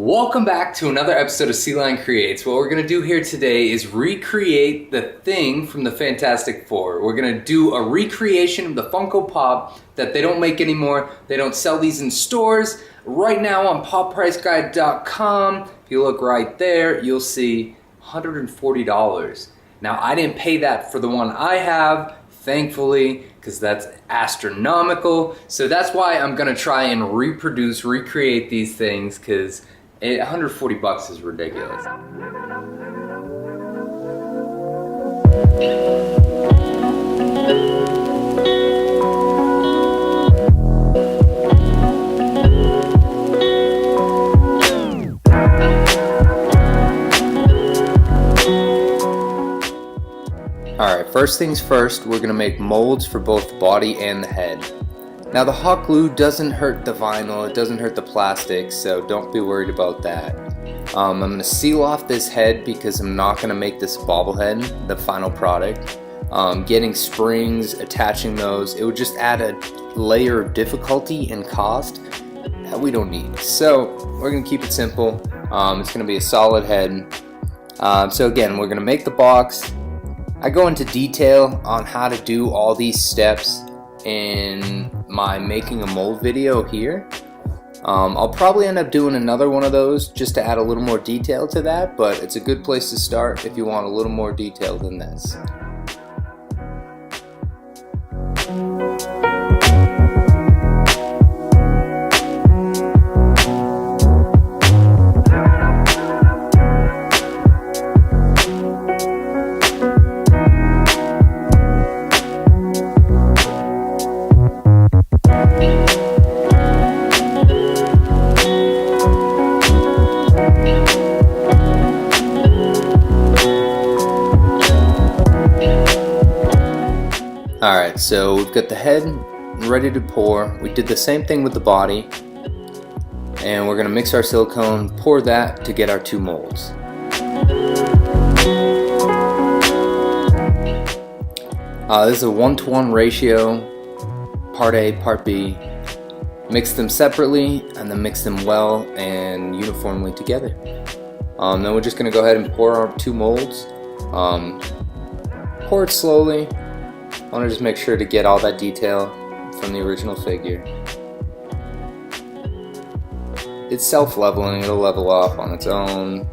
Welcome back to another episode of CLyonCreates. What we're going to do here today is recreate the Thing from the Fantastic Four. We're going to do a recreation of the Funko Pop that they don't make anymore. They don't sell these in stores. Right now on poppriceguide.com, if you look right there, you'll see $140. Now I didn't pay that for the one I have, thankfully, because that's astronomical. So that's why I'm going to try and recreate these things, because $140 is ridiculous. Alright, first things first, we're going to make molds for both the body and the head. Now the hot glue doesn't hurt the vinyl, it doesn't hurt the plastic, so don't be worried about that. I'm going to seal off this head because I'm not going to make this bobblehead, the final product. Getting springs, attaching those, it would just add a layer of difficulty and cost that we don't need. So we're going to keep it simple. It's going to be a solid head. So again, we're going to make the box. I go into detail on how to do all these steps in my making a mold video here. I'll probably end up doing another one of those just to add a little more detail to that, but it's a good place to start if you want a little more detail than this. Alright, so we've got the head ready to pour. We did the same thing with the body. And we're going to mix our silicone, pour that to get our two molds. This is a 1-to-1 ratio, part A, part B. Mix them separately and then mix them well and uniformly together. Then we're just going to go ahead and pour our two molds. Pour it slowly. I want to just make sure to get all that detail from the original figure. It's self-leveling, it'll level off on its own.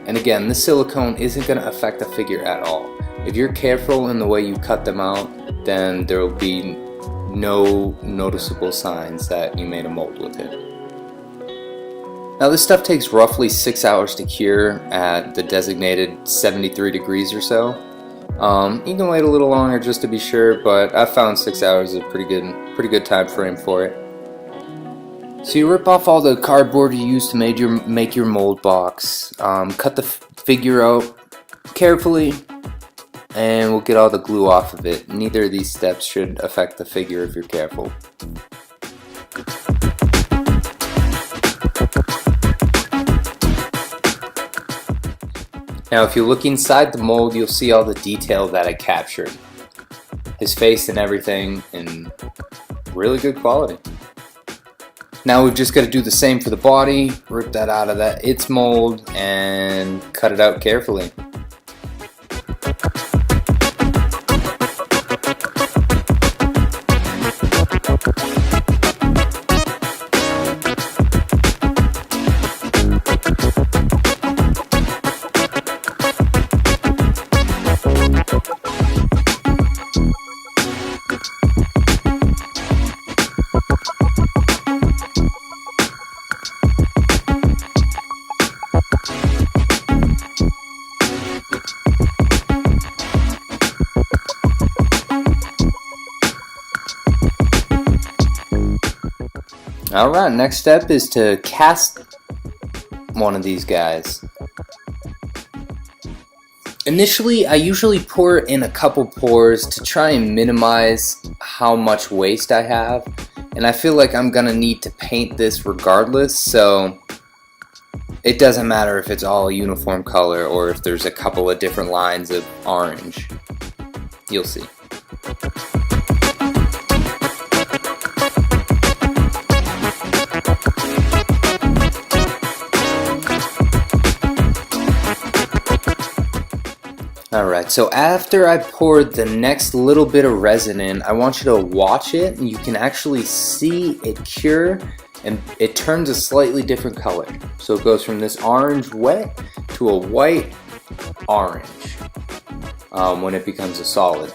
And again, this silicone isn't going to affect the figure at all. If you're careful in the way you cut them out, then there will be no noticeable signs that you made a mold with it. Now this stuff takes roughly 6 hours to cure at the designated 73 degrees or so. You can wait a little longer just to be sure, but I found 6 hours is a pretty good time frame for it. So you rip off all the cardboard you used to make your mold box, cut the figure out carefully, and we'll get all the glue off of it. Neither of these steps should affect the figure if you're careful. Now if you look inside the mold, you'll see all the detail that I captured. His face and everything in really good quality. Now we've just got to do the same for the body, rip that out of its mold and cut it out carefully. Alright, next step is to cast one of these guys. Initially, I usually pour in a couple pours to try and minimize how much waste I have. And I feel like I'm gonna need to paint this regardless, so it doesn't matter if it's all a uniform color or if there's a couple of different lines of orange. You'll see. Alright, so after I poured the next little bit of resin in, I want you to watch it and you can actually see it cure and it turns a slightly different color. So it goes from this orange wet to a white orange when it becomes a solid.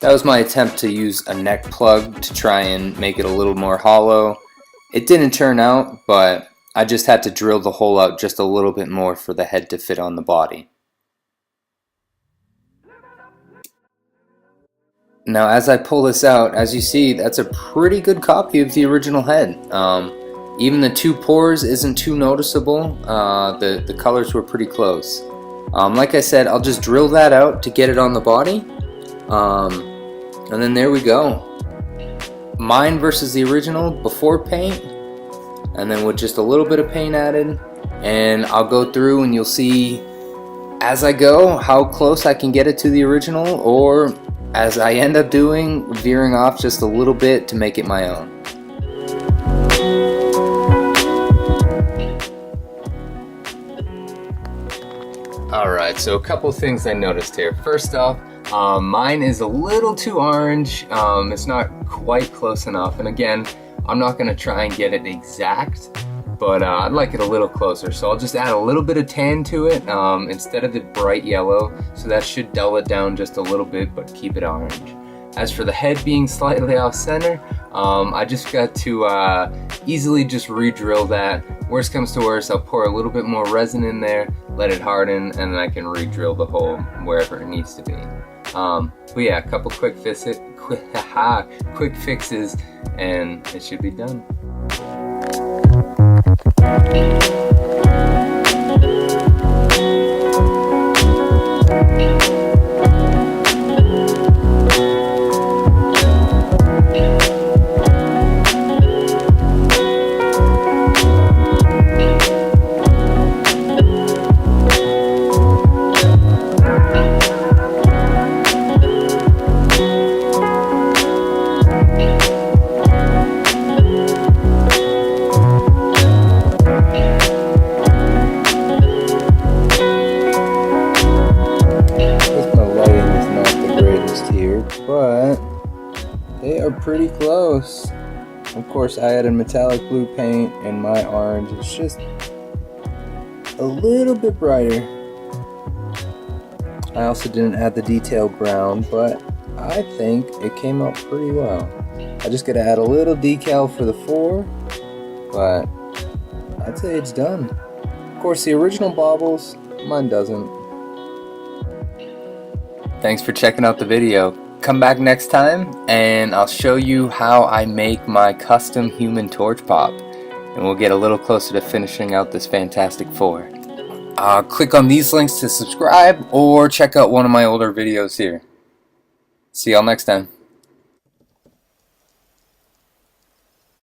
That was my attempt to use a neck plug to try and make it a little more hollow. It didn't turn out, but I just had to drill the hole out just a little bit more for the head to fit on the body. Now as I pull this out, as you see, that's a pretty good copy of the original head. Even the 2 pores isn't too noticeable. The colors were pretty close. Like I said, I'll just drill that out to get it on the body. And then there we go. Mine versus the original before paint, and then with just a little bit of paint added, and I'll go through and you'll see as I go how close I can get it to the original, or as I end up doing, veering off just a little bit to make it my own. Alright, so a couple things I noticed here. First off, mine is a little too orange. It's not quite close enough, and again, I'm not going to try and get it exact, but I'd like it a little closer, so I'll just add a little bit of tan to it instead of the bright yellow, so that should dull it down just a little bit but keep it orange. As for the head being slightly off center, I just got to easily just re-drill that. Worst comes to worst, I'll pour a little bit more resin in there, let it harden, and then I can re-drill the hole wherever it needs to be. But yeah, a couple quick fixes, and it should be done. But they are pretty close. Of course, I added metallic blue paint and my orange is just a little bit brighter. I also didn't add the detailed brown, but I think it came out pretty well. I just gotta add a little decal for the 4, but I'd say it's done. Of course, the original baubles, mine doesn't. Thanks for checking out the video. Come back next time and I'll show you how I make my custom Human Torch Pop, and we'll get a little closer to finishing out this Fantastic Four. Click on these links to subscribe or check out one of my older videos here. See y'all next time.